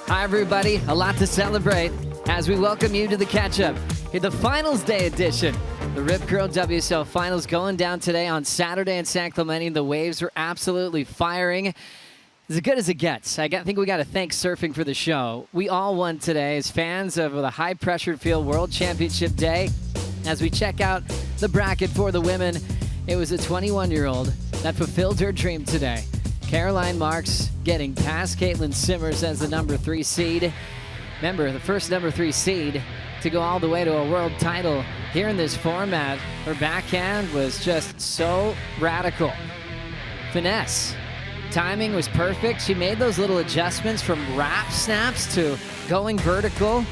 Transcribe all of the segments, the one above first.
Hi, everybody. A lot to celebrate as we welcome you to the catch-up in the Finals Day edition. The Rip Curl WSL Finals going down today on Saturday in San Clemente. The waves were absolutely firing. As good as it gets. I think we got to thank surfing for the show. We all won today as fans of the high-pressured field World Championship Day. As we check out the bracket for the women, it was a 21-year-old that fulfilled her dream today. Caroline Marks getting past Caitlin Simmers as the number 3 seed. Remember, the first number 3 seed to go all the way to a world title here in this format. Her backhand was just so radical. Finesse. Timing was perfect. She made those little adjustments from wrap snaps to going vertical,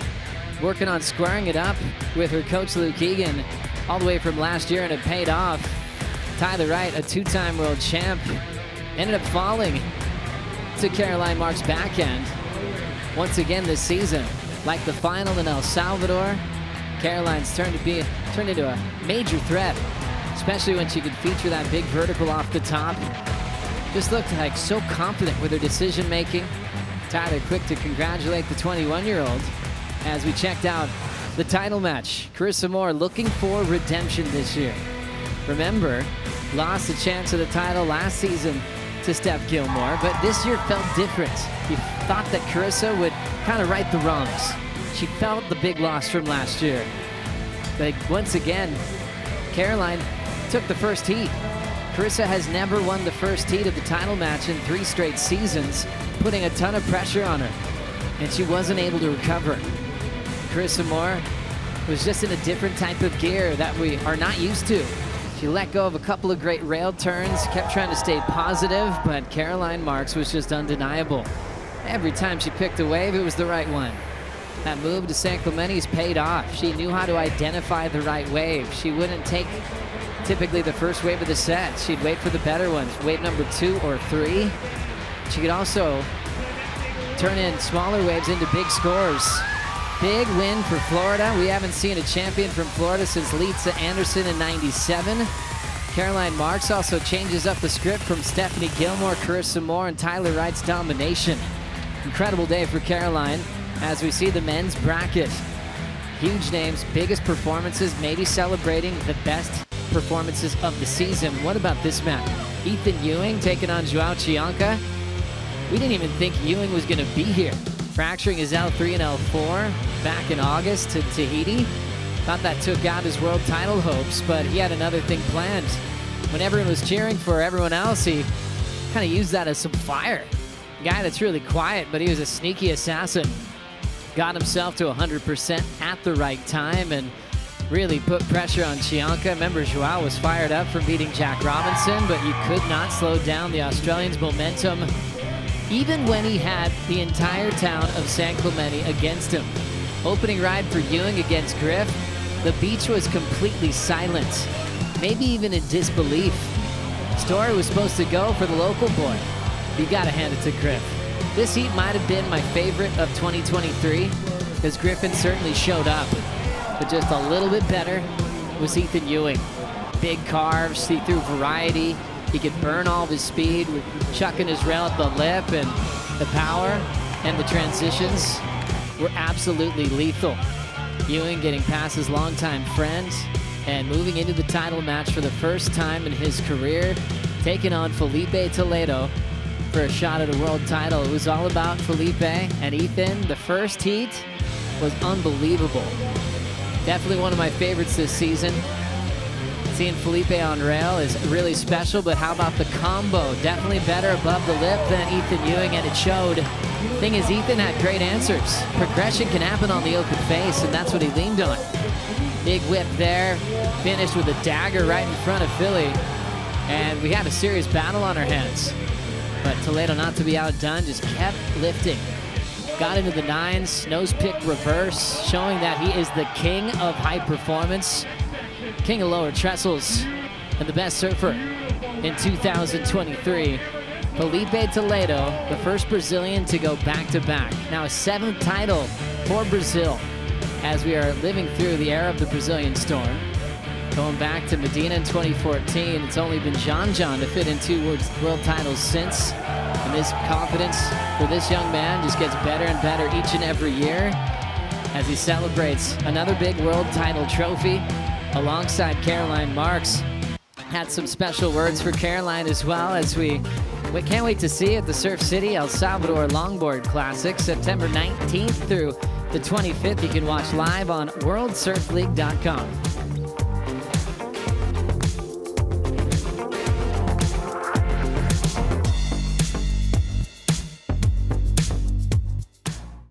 working on squaring it up with her coach Luke Egan all the way from last year, and it paid off. Tyler Wright, a 2-time world champ, ended up falling to Caroline Marks' backhand once again this season. Like the final in El Salvador, Caroline's turned into a major threat, especially when she could feature that big vertical off the top. Just looked like so confident with her decision making. Tyler quick to congratulate the 21-year-old as we checked out the title match. Carissa Moore looking for redemption this year. Remember, lost a chance at the title last season to Steph Gilmore, but this year felt different. You thought that Carissa would kind of right the wrongs. She felt the big loss from last year. But once again, Caroline took the first heat. Carissa has never won the first heat of the title match in 3 straight seasons, putting a ton of pressure on her, and she wasn't able to recover. Carissa Moore was just in a different type of gear that we are not used to. She let go of a couple of great rail turns, kept trying to stay positive, but Caroline Marks was just undeniable. Every time she picked a wave, it was the right one. That move to San Clemente's paid off. She knew how to identify the right wave. She wouldn't take typically the first wave of the set. She'd wait for the better ones, wave number 2 or 3. She could also turn in smaller waves into big scores. Big win for Florida. We haven't seen a champion from Florida since Lisa Anderson in '97. Caroline Marks also changes up the script from Stephanie Gilmore, Carissa Moore, and Tyler Wright's domination. Incredible day for Caroline as we see the men's bracket. Huge names, biggest performances, maybe celebrating the best performances of the season. What about this match? Ethan Ewing taking on Joao Chianca. We didn't even think Ewing was going to be here. Fracturing his L3 and L4 back in August to Tahiti. Thought that took out his world title hopes, but he had another thing planned. When everyone was cheering for everyone else, he kind of used that as some fire. A guy that's really quiet, but he was a sneaky assassin. Got himself to 100% at the right time and really put pressure on Chianca. Remember, Joao was fired up from beating Jack Robinson, but you could not slow down the Australian's momentum, even when he had the entire town of San Clemente against him. Opening ride for Ewing against Griff, the beach was completely silent, maybe even in disbelief. Story was supposed to go for the local boy. You gotta hand it to Griff. This heat might have been my favorite of 2023, because Griffin certainly showed up, but just a little bit better was Ethan Ewing. Big carves, see-through variety. He could burn all of his speed with chucking his rail at the lip, and the power and the transitions were absolutely lethal. Ewing getting past his longtime friend and moving into the title match for the first time in his career, taking on Felipe Toledo for a shot at a world title. It was all about Felipe and Ethan. The first heat was unbelievable. Definitely one of my favorites this season. Seeing Felipe on rail is really special, but how about the combo? Definitely better above the lip than Ethan Ewing, and it showed. Thing is, Ethan had great answers. Progression can happen on the open face, and that's what he leaned on. Big whip there, finished with a dagger right in front of Philly, and we had a serious battle on our hands. But Toledo, not to be outdone, just kept lifting. Got into the 9s, nose pick reverse, showing that he is the king of high performance. King of Lower Trestles, and the best surfer in 2023. Felipe Toledo, the first Brazilian to go back-to-back. Now a 7th title for Brazil as we are living through the era of the Brazilian storm. Going back to Medina in 2014, it's only been John John to fit in 2 world titles since. And And this confidence for this young man just gets better and better each and every year as he celebrates another big world title trophy alongside Caroline Marks. Had some special words for Caroline as well as we can't wait to see at the Surf City El Salvador Longboard Classic, September 19th through the 25th. You can watch live on worldsurfleague.com.